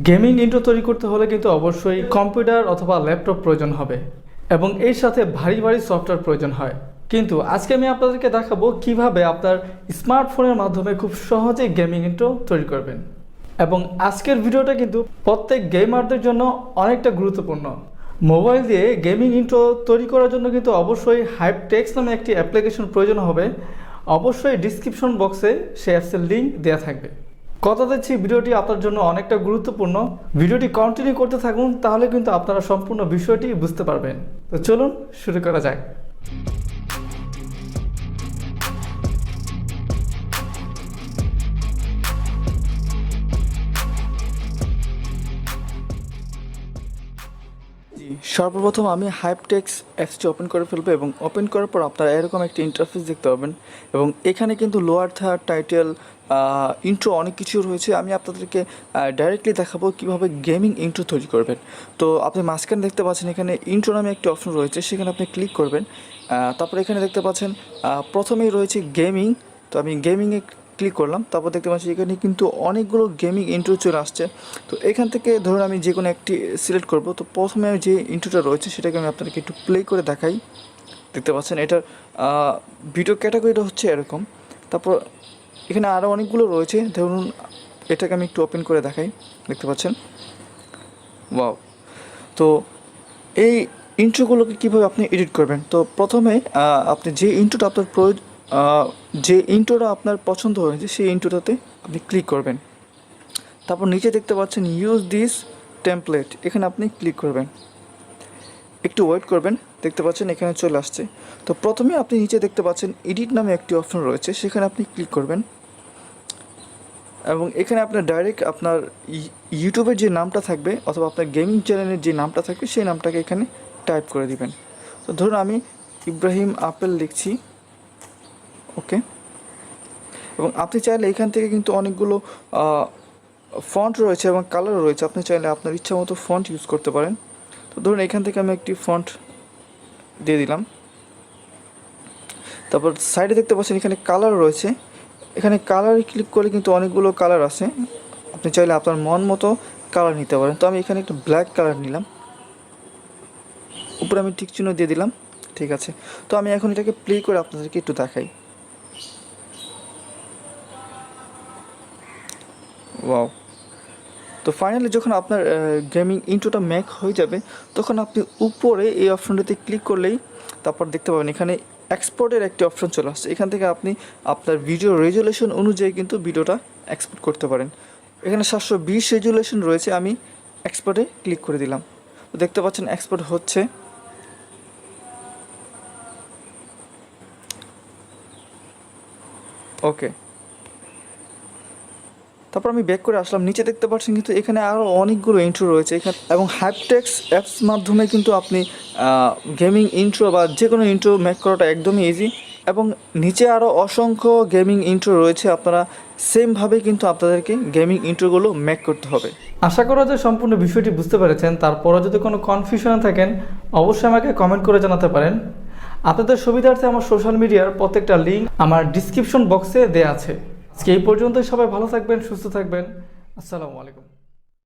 Gaming intro তৈরি করতে হলে কিন্তু অবশ্যই কম্পিউটার অথবা ল্যাপটপ প্রয়োজন হবে এবং এর সাথে ভারী ভারী সফটওয়্যার প্রয়োজন হয়। কিন্তু আজকে আমি আপনাদেরকে দেখাবো কিভাবে আপনার স্মার্টফোনের মাধ্যমে খুব সহজেই গেমিং ইন্ট্রো তৈরি করবেন। এবং আজকের ভিডিওটা কিন্তু প্রত্যেক গেমারদের জন্য অনেকটা গুরুত্বপূর্ণ। মোবাইল দিয়ে গেমিং ইন্ট্রো তৈরি করার জন্য কিন্তু অবশ্যই হাইপটেক্স নামে একটি অ্যাপ্লিকেশন প্রয়োজন হবে। অবশ্যই ডিসক্রিপশন বক্সে সেই অ্যাপসের লিঙ্ক দেওয়া থাকবে। কথা দিচ্ছি ভিডিওটি আপনার জন্য অনেকটা গুরুত্বপূর্ণ। ভিডিওটি কন্টিনিউ করতে থাকুন, তাহলে কিন্তু আপনারা সম্পূর্ণ বিষয়টি বুঝতে পারবেন। তো চলুন শুরু করা যাক। সর্বপ্রথম আমি হাইপটেক্স অ্যাপসটি ওপেন করে ফেলবো এবং ওপেন করার পর আপনারা এরকম একটি ইন্টারফেস দেখতে পাবেন এবং এখানে কিন্তু লোয়ার থার্ড টাইটেল ইন্ট্রো অনেক কিছু রয়েছে। আমি আপনাদেরকে ডাইরেক্টলি দেখাবো কিভাবে গেমিং ইন্ট্রো তৈরি করবেন। তো আপনি মাঝখানে দেখতে পাচ্ছেন এখানে ইন্ট্রো নামে একটি অপশন রয়েছে, সেখানে আপনি ক্লিক করবেন। তারপর এখানে দেখতে পাচ্ছেন প্রথমেই রয়েছে গেমিং। তো আমি গেমিংয়ে ক্লিক করলাম, তারপর দেখতে পাচ্ছি এখানে কিন্তু অনেকগুলো গেমিং ইন্ট্রো চলে আসছে। তো এখান থেকে ধরুন আমি যে কোনো একটি সিলেক্ট করব। তো প্রথমে যে ইন্ট্রোটা রয়েছে সেটাকে আমি আপনাদেরকে একটু প্লে করে দেখাই। দেখতে পাচ্ছেন এটার ভিডিও ক্যাটাগরিটা হচ্ছে এরকম। তারপর এখানে আরও অনেকগুলো রয়েছে, ধরুন এটাকে আমি একটু ওপেন করে দেখাই। দেখতে পাচ্ছেন ওয়াও। তো এই ইন্ট্রোগুলোকে কীভাবে আপনি এডিট করবেন, তো প্রথমে আপনি যে ইন্ট্রোটা আপনার পছন্দ হয়েছে সেই ইন্ট্রোটাতে আপনি ক্লিক করবেন। তারপর নিচে দেখতে পাচ্ছেন ইউজ দিস টেমপ্লেট, এখানে আপনি ক্লিক করবেন। একটু ওয়েট করবেন, দেখতে পাচ্ছেন এখানে চলে আসছে। তো প্রথমে আপনি নিচে দেখতে পাচ্ছেন এডিট নামে একটি অপশন রয়েছে, সেখানে আপনি ক্লিক করবেন এবং এখানে আপনার ডাইরেক্ট আপনার ইউটিউবের যে নামটা থাকবে অথবা আপনার গেমিং চ্যানেলের যে নামটা থাকবে সেই নামটাকে এখানে টাইপ করে দিবেন। তো ধরুন আমি ইব্রাহিম আপেল লিখছি, ওকে। এবং আপনি চাইলে এখান থেকে কিন্তু অনেকগুলো ফন্ট রয়েছে এবং কালার রয়েছে, আপনি চাইলে আপনার ইচ্ছা মতো ফন্ট ইউজ করতে পারেন। তো ধরুন এখান থেকে আমি একটি ফন্ট দিয়ে দিলাম। তারপর সাইডে দেখতে পাচ্ছেন এখানে কালার রয়েছে, এখানে কালারে ক্লিক করলে কিন্তু অনেকগুলো কালার আছে, আপনি চাইলে আপনার মন মতো কালার নিতে পারেন। তো আমি এখানে একটু ব্ল্যাক কালার নিলাম, উপরে আমি টিক চিহ্ন দিয়ে দিলাম, ঠিক আছে। তো আমি এখন এটাকে প্লে করে আপনাদেরকে একটু দেখাই। ওয়াও। তো ফাইনালি যখন আপনার গেমিং ইন্ট্রোটা মেক হয়ে যাবে তখন আপনি উপরে এই অপশনটাতে ক্লিক করলেই তারপর দেখতে পাবেন এখানে এক্সপোর্টের একটি অপশন চলে আসছে। এখান থেকে আপনি আপনার ভিডিও রেজুলেশন অনুযায়ী কিন্তু ভিডিওটা এক্সপোর্ট করতে পারেন। এখানে 720 রেজুলেশন রয়েছে, আমি এক্সপোর্টে ক্লিক করে দিলাম। তো দেখতে পাচ্ছেন এক্সপোর্ট হচ্ছে। ওকে, তারপর আমি ব্যাক করে আসলাম। নিচে দেখতে পাচ্ছেন কিন্তু এখানে আরও অনেকগুলো ইন্ট্রো রয়েছে এখানে, এবং হাইপটেক্স অ্যাপস মাধ্যমে কিন্তু আপনি গেমিং ইন্ট্রো বা যে কোনো ইন্ট্রো মেক করাটা একদমই ইজি। এবং নিচে আরও অসংখ্য গেমিং ইন্ট্রো রয়েছে, আপনারা সেমভাবে কিন্তু আপনাদেরকে গেমিং ইন্ট্রোগুলো মেক করতে হবে। আশা করা যায় সম্পূর্ণ বিষয়টি বুঝতে পেরেছেন। তারপরও যদি কোনো কনফিউশনে থাকেন অবশ্যই আমাকে কমেন্ট করে জানাতে পারেন। আপনাদের সুবিধার্থে আমার সোশ্যাল মিডিয়ার প্রত্যেকটা লিঙ্ক আমার ডিসক্রিপশন বক্সে দেওয়া আছে। আজকে এই পর্যন্তই, সবাই ভালো থাকবেন, সুস্থ থাকবেন। আসসালামু আলাইকুম।